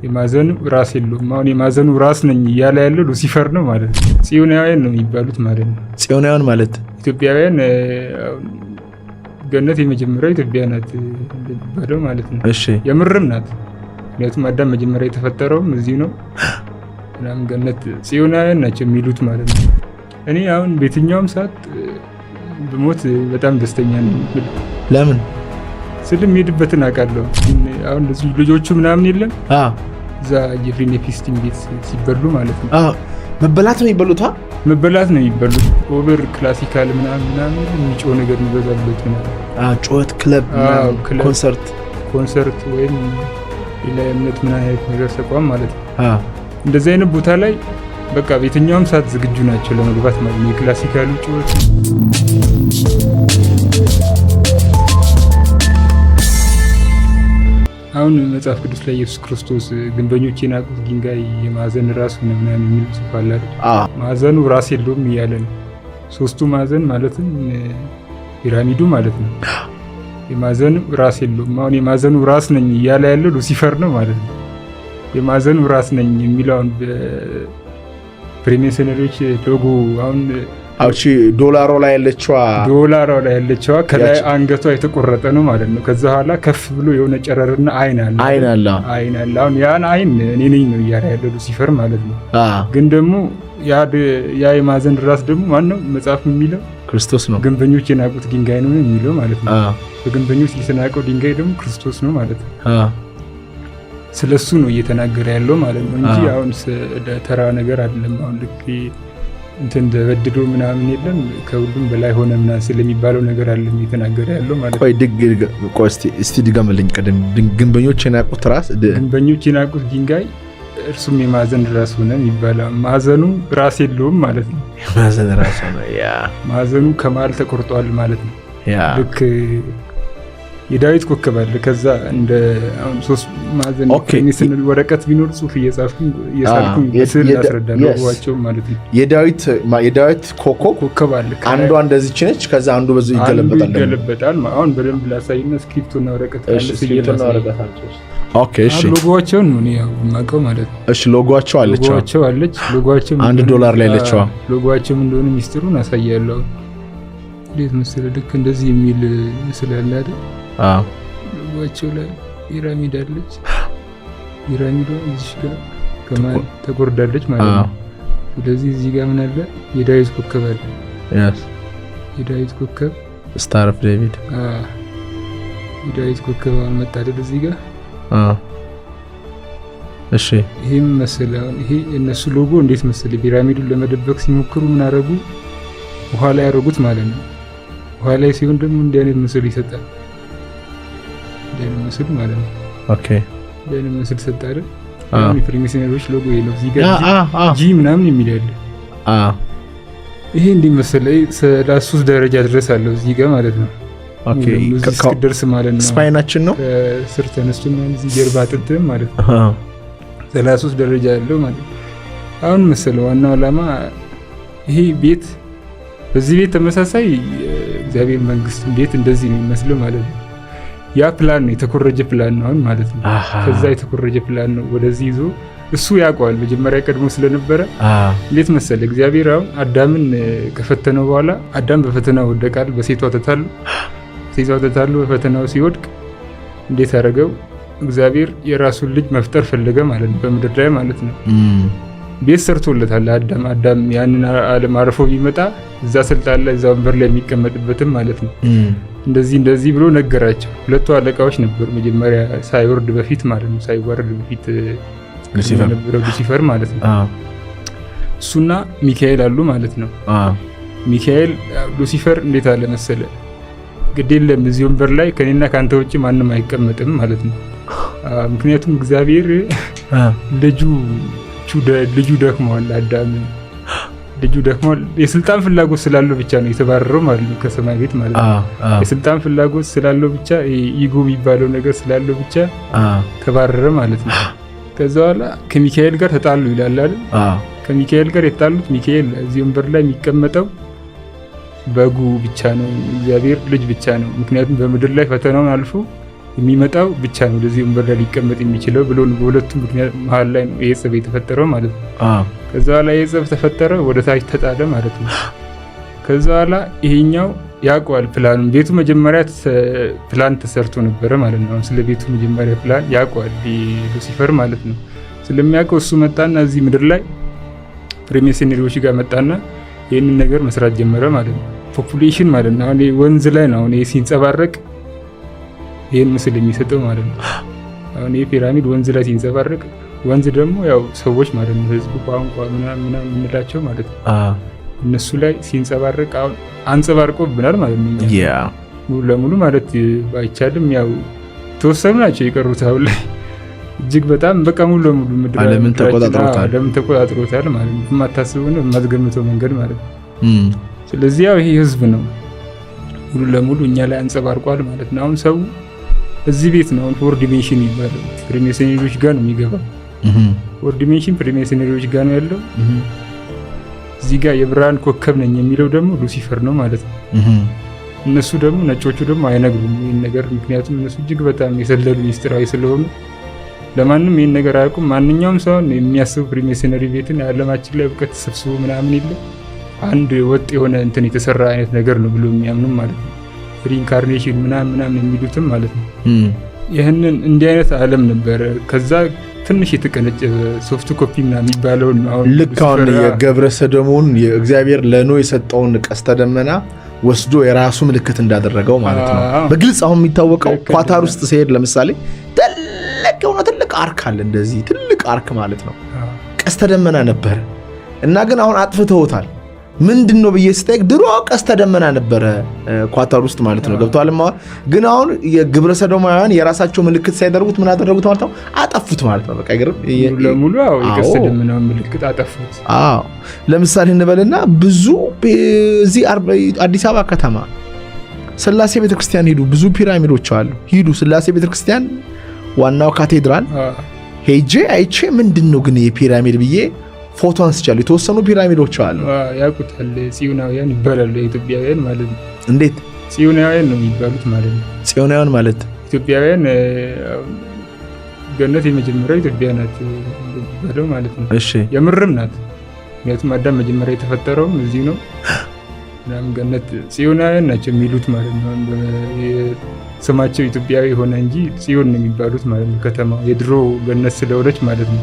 የማዕዘኑ ራስ የለውም። አሁን የማዕዘኑ ራስ ነኝ እያለ ያለው ሉሲፈር ነው ማለት ነው። ጽዮናውያን ነው የሚባሉት ማለት ነው። ጽዮናውያን ማለት ኢትዮጵያውያን ገነት የመጀመሪያው ኢትዮጵያ ናት እንደሚባለው ማለት ነው። እሺ የምርም ናት። ምክንያቱም አዳም መጀመሪያ የተፈጠረውም እዚሁ ነው። እናም ገነት ጽዮናውያን ናቸው የሚሉት ማለት ነው። እኔ አሁን በየትኛውም ሰዓት ብሞት በጣም ደስተኛ ነኝ። ለምን ስልም ሄድበትን አውቃለሁ። አሁን ልጆቹ ምናምን የለም እዛ ጄፍሪ ኤፕስቲን ቤት ሲበሉ ማለት ነው። መበላት ነው የሚበሉት። መበላት ነው የሚበሉት። ኦቨር ክላሲካል ምናምን የሚጮህ ነገር የሚበዛበት ነው። ጩኸት፣ ክለብ፣ ኮንሰርት ወይም ሌላ እምነት ምን አይነት ነገር ተቋም ማለት ነው። እንደዚህ አይነት ቦታ ላይ በቃ በየትኛውም ሰዓት ዝግጁ ናቸው ለመግባት ማለት ነው። የክላሲካሉ ጩኸት አሁን መጽሐፍ ቅዱስ ላይ ኢየሱስ ክርስቶስ ግንበኞች የናቁት ድንጋይ የማዕዘን ራስ ነው ምናምን የሚል ጽሑፍ አለ። ማዕዘኑ ራስ የለውም እያለ ነው። ሶስቱ ማዕዘን ማለትም ፒራሚዱ ማለት ነው። የማዕዘኑ ራስ የለውም። አሁን የማዕዘኑ ራስ ነኝ እያለ ያለው ሉሲፈር ነው ማለት ነው። የማዕዘኑ ራስ ነኝ የሚለውን በፍሪሜሰነሪዎች ሎጎ አሁን ዶላሯ ላይ ያለችዋ ከላይ አንገቷ የተቆረጠ ነው ማለት ነው። ከዛ በኋላ ከፍ ብሎ የሆነ ጨረርና አይን አለ። አሁን ያን አይን እኔ ነኝ ነው እያለ ያለው ሉሲፈር ማለት ነው። ግን ደግሞ ያ የማዕዘን ራስ ደግሞ ማነው? መጽሐፍ የሚለው ክርስቶስ ነው። ግንበኞች የናቁት ድንጋይ ነው የሚለው ማለት ነው። በግንበኞች የተናቀው ድንጋይ ደግሞ ክርስቶስ ነው ማለት ነው። ስለሱ ነው እየተናገረ ያለው ማለት ነው እንጂ አሁን ተራ ነገር አይደለም። አሁን ልክ እንትን ተበድሎ ምናምን የለም ከሁሉም በላይ ሆነ ምናምን ስለሚባለው ነገር አለ እየተናገረ ያለው ማለት ነው። ቆይ እስቲ ድገምልኝ። ቀደም ግንበኞች የናቁት ራስ ግንበኞች የናቁት ድንጋይ እርሱም የማዕዘን ራስ ሆነ የሚባለው ማዕዘኑ ራስ የለውም ማለት ነው። የማዕዘን ራስ ነው። ማዕዘኑ ከመሀል ተቆርጧል ማለት ነው። ልክ የዳዊት ኮከብ አለ። ከዛ እንደ አሁን ሶስት ማዕዘን ስንል ወረቀት ቢኖር ጽሑፍ እየጻፍኩኝ ስዕል አስረዳለሁ ማለት ነው። የዳዊት ኮከብ አለ። አንዷ እንደዚች ነች። ከዛ አንዱ በዚህ ይገለበጣል። አሁን በደንብ ላሳይና ስክሪፕቶና ወረቀት ሎጎዋቸውን ነው ያው የማውቀው ማለት ነው። እሺ ሎጎዋቸው አለች። ሎጎዋቸው $1 ላይ ያለችው ሎጎዋቸው እንደሆነ ሚስጥሩን አሳያለሁ። እንዴት መሰለህ? ልክ እንደዚህ የሚል ምስል አለ አይደል? ሎጎዋቸው ላይ ፒራሚድ አለች። ፒራሚዷ እዚህ ጋር ከማን ተቆርዳለች ማለት ነው። ስለዚህ እዚህ ጋር ምን አለ? የዳዊት ኮከብ አለ። የዳዊት ኮከብ ስታር ኦፍ ዴቪድ። የዳዊት ኮከብ መጣ አይደል እዚህ ጋር። እሺ ይሄም መሰለህ አሁን ይሄ የነሱ ሎጎ እንዴት መሰለህ? ፒራሚዱን ለመደበቅ ሲሞክሩ ምን አረጉ? ውሃ ላይ ያረጉት ማለት ነው። ውሃ ላይ ሲሆን ደግሞ እንዲህ አይነት ምስል ይሰጣል። እንዲህ አይነት ምስል ማለት ነው። እንዲህ አይነት ምስል ሰጣ አይደል? የፍሪሜሰነሮች ሎጎ ይሄ ነው። እዚህ ጋር ጂ ምናምን የሚል ያለ ይሄ እንዲህ መሰለህ 33 ደረጃ ድረስ አለው እዚህ ጋር ማለት ነው። እስክደርስ ማለት ነው። ስፓይናችን ነው ከስር ተነስቶ እዚህ ጀርባ አጥንትም ማለት ነው 33 ደረጃ ያለው ማለት ነው። አሁን መሰለው ዋናው ዓላማ ይሄ ቤት በዚህ ቤት ተመሳሳይ እግዚአብሔር መንግስት ቤት እንደዚህ ነው የሚመስለው ማለት ነው። ያ ፕላን ነው የተኮረጀ ፕላን ነው አሁን ማለት ነው። ከዛ የተኮረጀ ፕላን ነው ወደዚህ ይዞ እሱ ያውቀዋል መጀመሪያ ቀድሞ ስለነበረ። እንዴት መሰለ እግዚአብሔር አሁን አዳምን ከፈተነው በኋላ አዳም በፈተናው ወደቃል። በሴቷ ተታሎ በፈተናው ሲወድቅ እንዴት አደረገው? እግዚአብሔር የራሱን ልጅ መፍጠር ፈለገ ማለት ነው በምድር ላይ ማለት ነው። ቤት ሰርቶለታል አዳም ያንን ዓለም አርፎ ቢመጣ እዛ ስልጣን ላይ እዛ ወንበር ላይ የሚቀመጥበትም ማለት ነው። እንደዚህ ብሎ ነገራቸው። ሁለቱ አለቃዎች ነበሩ መጀመሪያ ሳይወርድ በፊት ማለት ነው። ሳይወርድ በፊት ሉሲፈር ማለት ነው። እሱና ሚካኤል አሉ ማለት ነው። ሚካኤል ሉሲፈር እንዴት አለ መሰለ ግድ የለም እዚህ ወንበር ላይ ከኔና ካንተ ውጪ ማንም አይቀመጥም ማለት ነው። ምክንያቱም እግዚአብሔር ልጁ ደክሟል። አዳም ልጁ ደክሟል። የስልጣን ፍላጎት ስላለው ብቻ ነው የተባረረው ማለት ነው ከሰማይ ቤት ማለት ነው። የስልጣን ፍላጎት ስላለው ብቻ ኢጎ የሚባለው ነገር ስላለው ብቻ ተባረረ ማለት ነው። ከዛ በኋላ ከሚካኤል ጋር ተጣሉ ይላል አይደል? ከሚካኤል ጋር የተጣሉት ሚካኤል እዚህ ወንበር ላይ የሚቀመጠው በጉ ብቻ ነው፣ እግዚአብሔር ልጅ ብቻ ነው። ምክንያቱም በምድር ላይ ፈተናውን አልፎ የሚመጣው ብቻ ነው ወደዚህ ወንበር ላይ ሊቀመጥ የሚችለው ብሎ በሁለቱም ምክንያት መሀል ላይ ነው ይሄ ጸብ የተፈጠረው ማለት ነው። ከዛ በኋላ ይሄ ጸብ ተፈጠረ፣ ወደ ታች ተጣለ ማለት ነው። ከዛ በኋላ ይሄኛው ያውቀዋል ፕላኑን። ቤቱ መጀመሪያ ፕላን ተሰርቶ ነበረ ማለት ነው። ስለ ቤቱ መጀመሪያ ፕላን ያውቀዋል ሉሲፈር ማለት ነው። ስለሚያውቀው እሱ መጣና እዚህ ምድር ላይ ፍሪሜሰነሪዎች ጋር መጣና ይህንን ነገር መስራት ጀመረ ማለት ነው። ፖፑሌሽን ማለት ነው። አሁን ወንዝ ላይ ነው አሁን ሲንጸባረቅ ይህን ምስል የሚሰጠው ማለት ነው። አሁን ይህ ፒራሚድ ወንዝ ላይ ሲንጸባረቅ፣ ወንዝ ደግሞ ያው ሰዎች ማለት ነው፣ ህዝቡ፣ ቋንቋ ምናምን የምንላቸው ማለት ነው። እነሱ ላይ ሲንጸባረቅ አሁን አንጸባርቆብናል ማለት ነው። ሙሉ ለሙሉ ማለት ባይቻልም ያው ተወሰኑ ናቸው የቀሩት አሁን ላይ እጅግ በጣም በቃ ሙሉ ለሙሉ ምድር ዓለምን ተቆጣጥሮታል ማለት ነው። የማታስበው ነው የማትገምተው መንገድ ማለት ነው። ስለዚህ ያው ይሄ ህዝብ ነው ሙሉ ለሙሉ እኛ ላይ አንጸባርቋል ማለት ነው። አሁን ሰው እዚህ ቤት ነው ፎር ዲሜንሽን ይባላል። ፍሪሜሰነሪዎች ጋር ነው የሚገባው። ፎር ዲሜንሽን ፍሪሜሰነሪዎች ጋር ነው ያለው። እዚህ ጋር የብርሃን ኮከብ ነኝ የሚለው ደግሞ ሉሲፈር ነው ማለት ነው። እነሱ ደግሞ ነጮቹ ደግሞ አይነግሩም ይህን ነገር፣ ምክንያቱም እነሱ እጅግ በጣም የሰለሉ ሚስጥራዊ ስለሆኑ ለማንም ይህን ነገር አያውቁም። ማንኛውም ሰው የሚያስቡ ፍሪሜሰነሪ ቤትን የዓለማችን ላይ እውቀት ተሰብስቦ ምናምን የለ አንድ ወጥ የሆነ እንትን የተሰራ አይነት ነገር ነው ብሎ የሚያምኑም ማለት ነው። ሪኢንካርኔሽን ምናምን የሚሉትም ማለት ነው። ይህንን እንዲህ አይነት ዓለም ነበረ። ከዛ ትንሽ የተቀነጨበ ሶፍት ኮፒ ምናምን የሚባለውን አሁን ልክ አሁን የገብረ ሰዶሙን የእግዚአብሔር ለኖ የሰጠውን ቀስተ ደመና ወስዶ የራሱ ምልክት እንዳደረገው ማለት ነው። በግልጽ አሁን የሚታወቀው ኳታር ውስጥ ሲሄድ ለምሳሌ ትልቅ አርክ አለ። እንደዚህ ትልቅ አርክ ማለት ነው ቀስተ ደመና ነበር እና ግን አሁን አጥፍተውታል። ምንድነው ብዬ ስጠይቅ ድሮ ቀስተ ደመና ነበረ ኳታር ውስጥ ማለት ነው። ገብቷል። ግን አሁን የግብረ ሰዶማውያን የራሳቸው ምልክት ሳይደርጉት ምን አደረጉት ማለት ነው? አጠፉት ማለት ነው። በቃ ይገርም ለሙሉ የቀስተ ደመናው ምልክት አጠፉት። ለምሳሌ እንበልና ብዙ እዚህ አዲስ አበባ ከተማ ስላሴ ቤተክርስቲያን ሂዱ፣ ብዙ ፒራሚዶች አሉ። ሂዱ ስላሴ ቤተክርስቲያን ዋናው ካቴድራል ሄጄ አይቼ ምንድነው ግን የፒራሚድ ብዬ ፎቶ አንስቻለሁ። የተወሰኑ ፒራሚዶች አሉ። ያውቁታል። ጽዮናውያን ይባላሉ ኢትዮጵያውያን ማለት ነው። እንዴት ጽዮናውያን ነው የሚባሉት ማለት ነው። ጽዮናውያን ማለት ኢትዮጵያውያን ገነት የመጀመሪያው ኢትዮጵያ ናት የሚባለው ማለት ነው። እሺ የምርም ናት። ምክንያቱም አዳም መጀመሪያ የተፈጠረውም እዚህ ነው። እናም ገነት ጽዮናውያን ናቸው የሚሉት ማለት ነው። ስማቸው ኢትዮጵያዊ ሆነ እንጂ ጽዮን ነው የሚባሉት ማለት ነው። ከተማው የድሮ ገነት ስለሆነች ማለት ነው።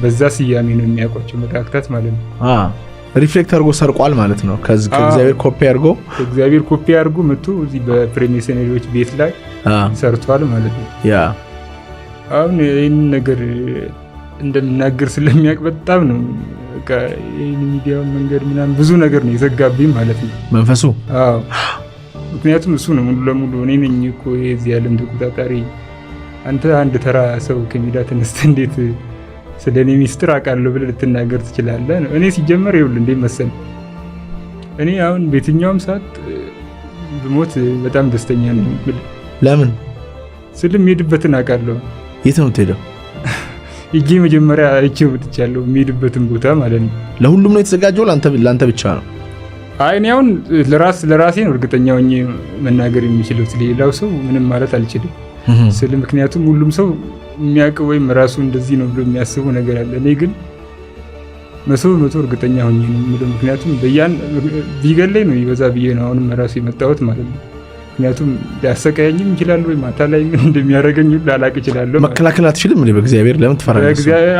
በዛ ስያሜ ነው የሚያውቋቸው መላእክታት ማለት ነው። ሪፍሌክት አድርጎ ሰርቋል ማለት ነው። ከእግዚአብሔር ኮፒ አድርጎ መጥቶ እዚህ በፍሪሜሰነሪዎች ቤት ላይ ሰርቷል ማለት ነው። አሁን ይህን ነገር እንደምናገር ስለሚያውቅ በጣም ነው ሚዲያውን መንገድ ምናምን ብዙ ነገር ነው የዘጋብኝ ማለት ነው መንፈሱ። ምክንያቱም እሱ ነው ሙሉ ለሙሉ እኔ ነኝ እኮ የዚህ ዓለም ተቆጣጣሪ። አንተ አንድ ተራ ሰው ከሜዳ ተነስተህ እንዴት ስለ እኔ ሚስጥር አውቃለሁ ብለህ ልትናገር ትችላለህ? እኔ ሲጀመር ይኸውልህ እንዴት መሰለህ፣ እኔ አሁን በየትኛውም ሰዓት ብሞት በጣም ደስተኛ ነኝ። ለምን ስል የምሄድበትን አውቃለሁ። የት ነው የምትሄደው? እጄ መጀመሪያ አይቼው ብትቻለሁ የሚሄድበትን ቦታ ማለት ነው። ለሁሉም ነው የተዘጋጀው? ለአንተ ብቻ ነው? አይ እኔ አሁን ለራሴ ነው እርግጠኛ ሆኜ መናገር የሚችለው። ስለሌላው ሰው ምንም ማለት አልችልም ስል ምክንያቱም ሁሉም ሰው የሚያውቀው ወይም ራሱ እንደዚህ ነው ብሎ የሚያስበው ነገር አለ። እኔ ግን 100% እርግጠኛ ሆኜ ነው የምለው። ምክንያቱም ቢገለኝ ነው ይበዛ ብዬ ነው አሁንም ራሱ የመጣሁት ማለት ነው። ምክንያቱም ሊያሰቃየኝም ይችላል ወይ ማታ ላይ ምን እንደሚያደርገኝ ሁሉ ላላቅ እችላለሁ። መከላከል አትችልም እንዴ? በእግዚአብሔር ለምን ትፈራለህ? በእግዚአብሔር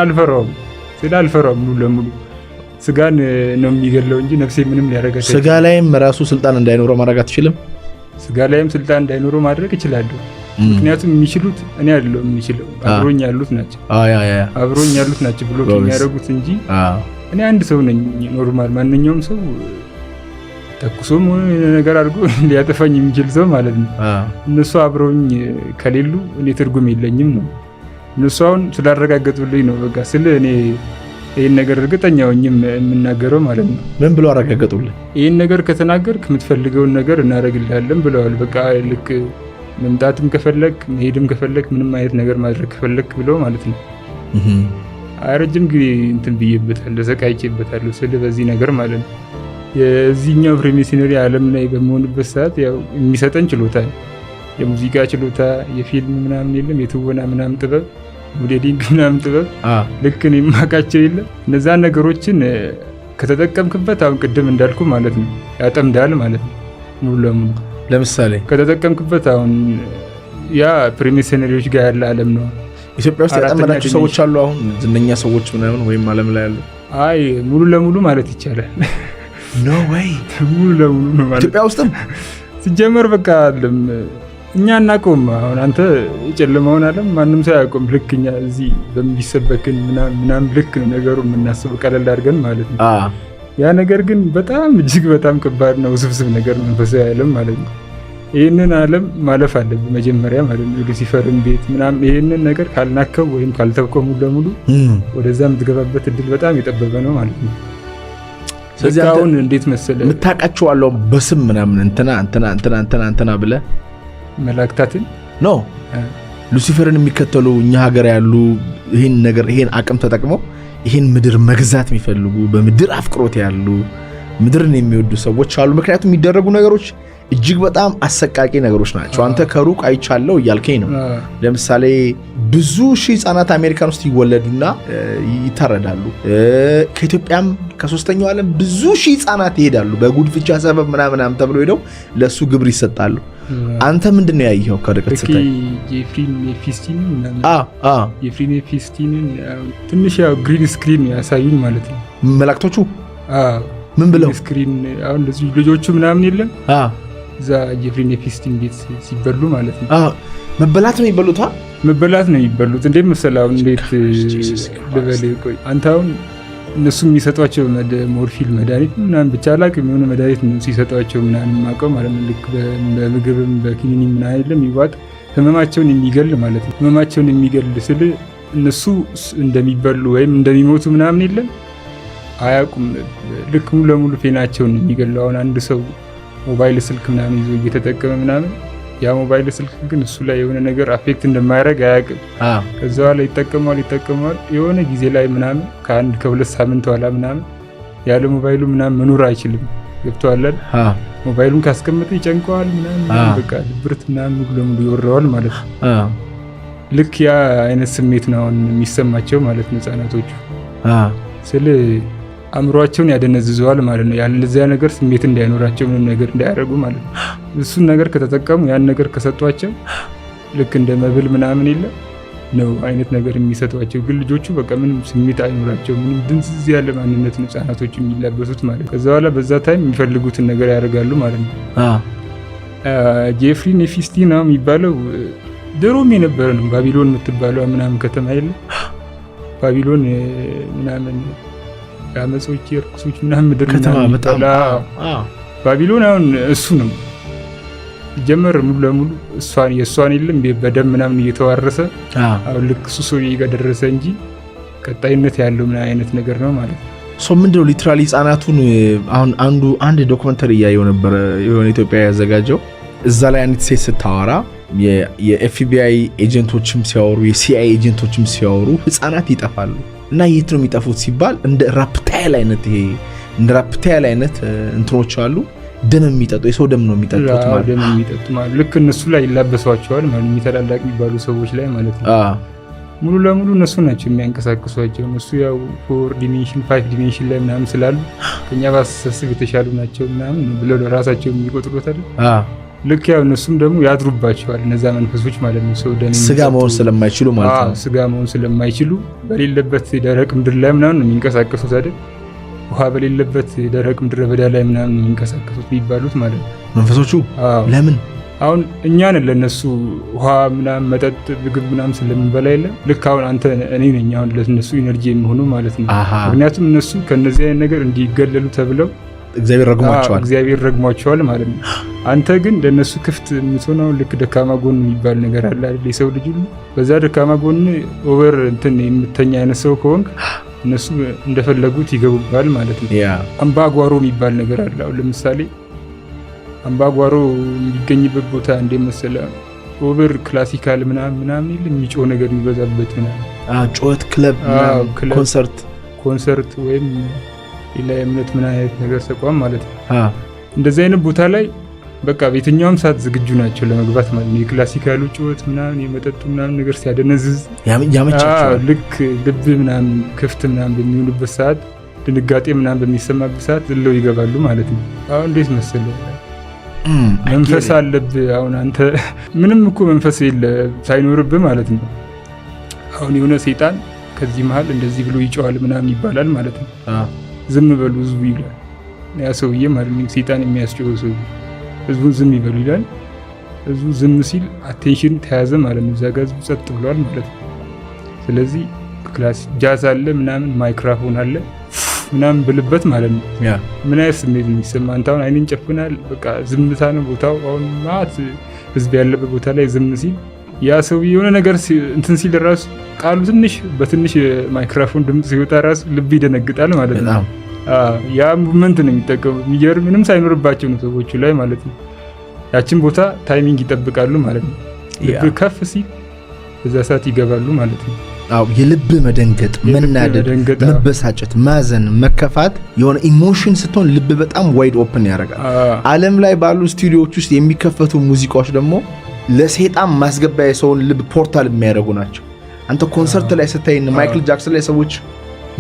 አልፈራውም ሙሉ ለሙሉ ስጋን ነው የሚገለው እንጂ ነፍሴ ምንም ሊያደርግ አይችልም። ስጋ ላይም ራሱ ስልጣን እንዳይኖረው ማድረግ አትችልም? ስጋ ላይም ስልጣን እንዳይኖረው ማድረግ እችላለሁ። ምክንያቱም የሚችሉት እኔ አይደለሁም የሚችለው አብሮኝ ያሉት ናቸው። አብሮኝ ያሉት ናቸው ብሎ የሚያደርጉት እንጂ እኔ አንድ ሰው ነኝ ኖርማል። ማንኛውም ሰው ተኩሶም ሆነ ነገር አድርጎ ሊያጠፋኝ የሚችል ሰው ማለት ነው። እነሱ አብሮኝ ከሌሉ እኔ ትርጉም የለኝም ነው። እነሱ አሁን ስላረጋገጡልኝ ነው በቃ ስለ እኔ ይህን ነገር እርግጠኛ ሆኜ የምናገረው ማለት ነው። ምን ብሎ አረጋገጡልህ? ይህን ነገር ከተናገርክ የምትፈልገውን ነገር እናደርግልሃለን ብለዋል። በቃ ልክ መምጣትም ከፈለክ መሄድም ከፈለክ ምንም አይነት ነገር ማድረግ ከፈለክ ብለው ማለት ነው። ረጅም ጊዜ እንትን ብዬበታለሁ፣ ሰቃይቼበታለሁ ስለ በዚህ ነገር ማለት ነው። የዚህኛው ፍሪሜሰነሪ ዓለም ላይ በመሆንበት ሰዓት ያው የሚሰጠን ችሎታ የሙዚቃ ችሎታ፣ የፊልም ምናምን የለም፣ የትወና ምናምን ጥበብ፣ ሞዴሊንግ ምናምን ጥበብ ልክ እኔ የማውቃቸው የለም። እነዛን ነገሮችን ከተጠቀምክበት አሁን ቅድም እንዳልኩ ማለት ነው ያጠምዳል ማለት ነው ሙሉ ለሙሉ። ለምሳሌ ከተጠቀምክበት አሁን ያ ፕሪሚሰነሪዎች ጋር ያለ ዓለም ነው። ኢትዮጵያ ውስጥ ያጠመዳቸው ሰዎች አሉ አሁን ዝነኛ ሰዎች ምናምን ወይም ዓለም ላይ ያሉ? አይ ሙሉ ለሙሉ ማለት ይቻላል። ኖ ወይ ሙሉ ለሙሉ ነው ማለት ኢትዮጵያ ውስጥም ሲጀመር በቃ አለም እኛ እናውቀውም። አሁን አንተ የጨለማውን ዓለም ማንም ሰው አያውቀውም። ልክ እኛ እዚህ በሚሰበክን ምናምን ልክ ነው ነገሩ የምናስበው ቀለል አድርገን ማለት ነው። ያ ነገር ግን በጣም እጅግ በጣም ከባድ ነው፣ ውስብስብ ነገር ነው መንፈሳዊ ዓለም ማለት ነው። ይህንን ዓለም ማለፍ አለብህ መጀመሪያ ማለት ነው። ሉሲፈርን ቤት ምናምን ይህንን ነገር ካልናከው ወይም ካልተውከው ሙሉ ለሙሉ ወደዛ የምትገባበት እድል በጣም የጠበበ ነው ማለት ነው። ስለዚህ አሁን እንዴት መሰለህ የምታውቃቸው አለው በስም ምናምን እንትና ብለህ መላእክታትን ኖ ሉሲፈርን የሚከተሉ እኛ ሀገር ያሉ ይህን አቅም ተጠቅመው ይህን ምድር መግዛት የሚፈልጉ በምድር አፍቅሮት ያሉ ምድርን የሚወዱ ሰዎች አሉ። ምክንያቱም የሚደረጉ ነገሮች እጅግ በጣም አሰቃቂ ነገሮች ናቸው። አንተ ከሩቅ አይቻለው እያልከኝ ነው። ለምሳሌ ብዙ ሺህ ህጻናት አሜሪካን ውስጥ ይወለዱና ይታረዳሉ። ከኢትዮጵያም ከሶስተኛው ዓለም ብዙ ሺህ ህጻናት ይሄዳሉ በጉድፍቻ ሰበብ ምናምን ተብሎ ሄደው ለሱ ግብር ይሰጣሉ። አንተ ምንድነው ያየኸው ከርቀት ስታይ? የፍሪን ፊስቲንን ትንሽ ያው ግሪን ስክሪን ያሳዩን ማለት ነው መላእክቶቹ። ምን ብለው ስክሪን አሁን እንደዚህ ልጆቹ ምናምን የለም እዛ የፍሪን ፊስቲን ቤት ሲበሉ ማለት ነው። መበላት ነው የሚበሉት። መበላት ነው የሚበሉት። እንዴት መሰለህ አሁን እንዴት ልበል፣ ቆይ አንተ አሁን እነሱ የሚሰጧቸው ሞርፊል መድኃኒት ምናምን ብቻ አላውቅም የሆነ መድኃኒት ነው ሲሰጧቸው ምናምን የማውቀው ማለት ነው። ልክ በምግብም በኪኒኒ ምናምን የለም ይዋጥ ህመማቸውን የሚገል ማለት ነው። ህመማቸውን የሚገል ስል እነሱ እንደሚበሉ ወይም እንደሚሞቱ ምናምን የለም አያውቁም። ልክ ሙሉ ለሙሉ ፌናቸውን የሚገለው። አሁን አንድ ሰው ሞባይል ስልክ ምናምን ይዞ እየተጠቀመ ምናምን ያ ሞባይል ስልክ ግን እሱ ላይ የሆነ ነገር አፌክት እንደማያደርግ አያውቅም። ከዛ በኋላ ይጠቀመዋል የሆነ ጊዜ ላይ ምናምን ከሁለት ሳምንት በኋላ ምናምን ያለ ሞባይሉ ምናምን መኖር አይችልም። ገብቶሃል? ሞባይሉን ካስቀመጠ ይጨንቀዋል ምናምን በቃ ድብርት ምናምን ሙሉ ለሙሉ ይወረዋል ማለት ነው። ልክ ያ አይነት ስሜት ነው አሁን የሚሰማቸው ማለት ነው ህጻናቶቹ። ስለ አእምሯቸውን ያደነዝዘዋል ማለት ነው። ያለዚያ ነገር ስሜት እንዳይኖራቸው ምንም ነገር እንዳያደርጉ ማለት ነው። እሱን ነገር ከተጠቀሙ ያን ነገር ከሰጧቸው ልክ እንደ መብል ምናምን የለ ነው አይነት ነገር የሚሰጧቸው። ግን ልጆቹ በቃ ምንም ስሜት አይኖራቸው፣ ምንም ድንዝዝ ያለ ማንነት ነው ህጻናቶቹ የሚላበሱት ማለት ነው። ከዛ በኋላ በዛ ታይም የሚፈልጉትን ነገር ያደርጋሉ ማለት ነው። ጄፍሪ ኔፊስቲ ነው የሚባለው ድሮም የነበረ ነው። ባቢሎን የምትባለው ምናምን ከተማ የለ ባቢሎን ምናምን የአመጾች የርኩሶች ምናምን ምድር ምናምን ባቢሎን አሁን እሱ ነው ጀመር ሙሉ ለሙሉ የእሷን የለም በደም ምናምን እየተዋረሰ አሁን ልክ እሱ ሰውዬ ጋር ደረሰ እንጂ ቀጣይነት ያለው ምን አይነት ነገር ነው ማለት ነው። ምንድነው ሊትራሊ ህጻናቱን አሁን አንድ ዶክመንተሪ እያየሁ ነበር የሆነ ኢትዮጵያ ያዘጋጀው። እዛ ላይ አንዲት ሴት ስታወራ የኤፍቢአይ ኤጀንቶችም ሲያወሩ የሲአይኤ ኤጀንቶችም ሲያወሩ ህጻናት ይጠፋሉ እና የት ነው የሚጠፉት ሲባል እንደ ራፕታይል አይነት እንትኖች አሉ። ደም የሚጠጡ የሰው ደም ነው የሚጠጡት ማለት ደም የሚጠጡ ማለት ልክ እነሱ ላይ ይላበሷቸዋል ማለት የሚተላላቅ የሚባሉ ሰዎች ላይ ማለት ነው። ሙሉ ለሙሉ እነሱ ናቸው የሚያንቀሳቅሷቸው። እነሱ ያው 4 ዲሜንሽን 5 ዲሜንሽን ላይ ምናምን ስላሉ ከኛ ባስተሳሰብ የተሻሉ ናቸው ምናምን ብለው ለራሳቸው የሚቆጥሩት አይደል? ልክ ያው እነሱም ደግሞ ያድሩባቸዋል እነዛ መንፈሶች ማለት ነው። ሰው ደም ስጋ መሆን ስለማይችሉ ማለት ነው። ስጋ መሆን ስለማይችሉ በሌለበት ደረቅ ምድር ላይ ምናምን ነው የሚንቀሳቀሱት አይደል? ውሃ በሌለበት ደረቅ ምድረ በዳ ላይ ምናምን የሚንቀሳቀሱት የሚባሉት ማለት ነው መንፈሶቹ። ለምን አሁን እኛን ለነሱ ውሃ ምናምን መጠጥ ምግብ ምናምን ስለምንበላ የለም። ልክ አሁን አንተ እኔ ነኝ አሁን ለነሱ ኢነርጂ የሚሆኑ ማለት ነው። ምክንያቱም እነሱ ከነዚህ አይነት ነገር እንዲገለሉ ተብለው እግዚአብሔር ረግሟቸዋል ማለት ነው። አንተ ግን ለነሱ ክፍት የምትሆነው ልክ ደካማ ጎን የሚባል ነገር አለ አይደል? የሰው ልጅ ሁሉ በዛ ደካማ ጎን ኦቨር እንትን የምተኛ አይነት ሰው ከሆንክ እነሱ እንደፈለጉት ይገቡባል ማለት ነው። አምባጓሮ የሚባል ነገር አለ። አሁን ለምሳሌ አምባጓሮ የሚገኝበት ቦታ እንደ መሰለህ ኦቨር ክላሲካል ምናምን የሚጮህ ነገር የሚበዛበት ምናምን ጩኸት ክለብ ኮንሰርት ወይም ሌላ እምነት ምን አይነት ነገር ተቋም ማለት ነው። እንደዚህ አይነት ቦታ ላይ በቃ በየትኛውም ሰዓት ዝግጁ ናቸው ለመግባት ማለት ነው። የክላሲካሉ ጩኸት ምናምን የመጠጡ ምናምን ነገር ሲያደነዝዝ ያመቻቸው ልክ ልብ ምናምን ክፍት ምናምን በሚሆንበት ሰዓት ድንጋጤ ምናምን በሚሰማበት ሰዓት ዝለው ይገባሉ ማለት ነው። አሁን እንዴት መሰለህ መንፈስ አለብህ። አሁን አንተ ምንም እኮ መንፈስ የለ ሳይኖርብህ ማለት ነው። አሁን የሆነ ሰይጣን ከዚህ መሀል እንደዚህ ብሎ ይጮሃል ምናምን ይባላል ማለት ነው። ዝም በሉ ህዝቡ ይላል ያ ሰውዬ ማለት ነው። ሰይጣን የሚያስጮኸው ሰው ህዝቡ ዝም ይበሉ ይላል። ህዝቡ ዝም ሲል አቴንሽን ተያዘ ማለት ነው። እዛ ጋር ህዝቡ ጸጥ ብሏል ማለት ነው። ስለዚህ ክላስ ጃዝ አለ ምናምን ማይክሮፎን አለ ምናምን ብልበት ማለት ነው። ምን አይነት ስሜት ነው የሚሰማ? አንተ አሁን አይንን ጨፍናል፣ በቃ ዝምታ ነው ቦታው። አሁን ማት ህዝብ ያለበት ቦታ ላይ ዝም ሲል ያ ሰው የሆነ ነገር እንትን ሲል ራሱ ቃሉ በትንሽ ማይክሮፎን ድምጽ ሲወጣ ራሱ ልብ ይደነግጣል ማለት ነው። ያ ሙቭመንት ነው የሚጠቀሙ የሚገርም ምንም ሳይኖርባቸው ነው ሰዎቹ ላይ ማለት ነው። ያችን ቦታ ታይሚንግ ይጠብቃሉ ማለት ነው። ልብ ከፍ ሲል በዛ ሰዓት ይገባሉ ማለት ነው። የልብ መደንገጥ፣ መናደድ፣ መበሳጨት፣ ማዘን፣ መከፋት የሆነ ኢሞሽን ስትሆን ልብ በጣም ዋይድ ኦፕን ያደርጋል። ዓለም ላይ ባሉ ስቱዲዮዎች ውስጥ የሚከፈቱ ሙዚቃዎች ደግሞ ለሰይጣን ማስገቢያ የሰውን ልብ ፖርታል የሚያደርጉ ናቸው። አንተ ኮንሰርት ላይ ስታይ ማይክል ጃክሰን ላይ ሰዎች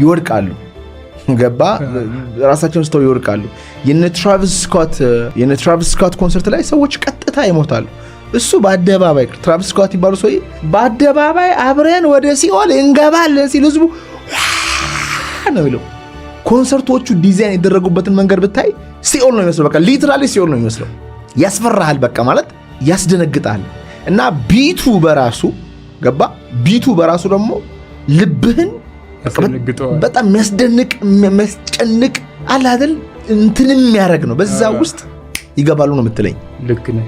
ይወድቃሉ፣ ገባ ራሳቸውን ስተው ይወድቃሉ። የነ ትራቪስ ስኮት ኮንሰርት ላይ ሰዎች ቀጥታ ይሞታሉ። እሱ በአደባባይ ትራቪስ ስኮት ይባሉ ሰው በአደባባይ አብረን ወደ ሲኦል እንገባለን ሲል ህዝቡ ነው ይለው። ኮንሰርቶቹ ዲዛይን የደረጉበትን መንገድ ብታይ ሲኦል ነው የሚመስለው። በቃ ሊትራሊ ሲኦል ነው የሚመስለው። ያስፈራሃል፣ በቃ ማለት ያስደነግጣል። እና ቢቱ በራሱ ገባ ቢቱ በራሱ ደግሞ ልብህን በጣም የሚያስደንቅ የሚያስጨንቅ አለ አይደል እንትንም የሚያደርግ ነው። በዛ ውስጥ ይገባሉ ነው የምትለኝ። ልክ ነህ።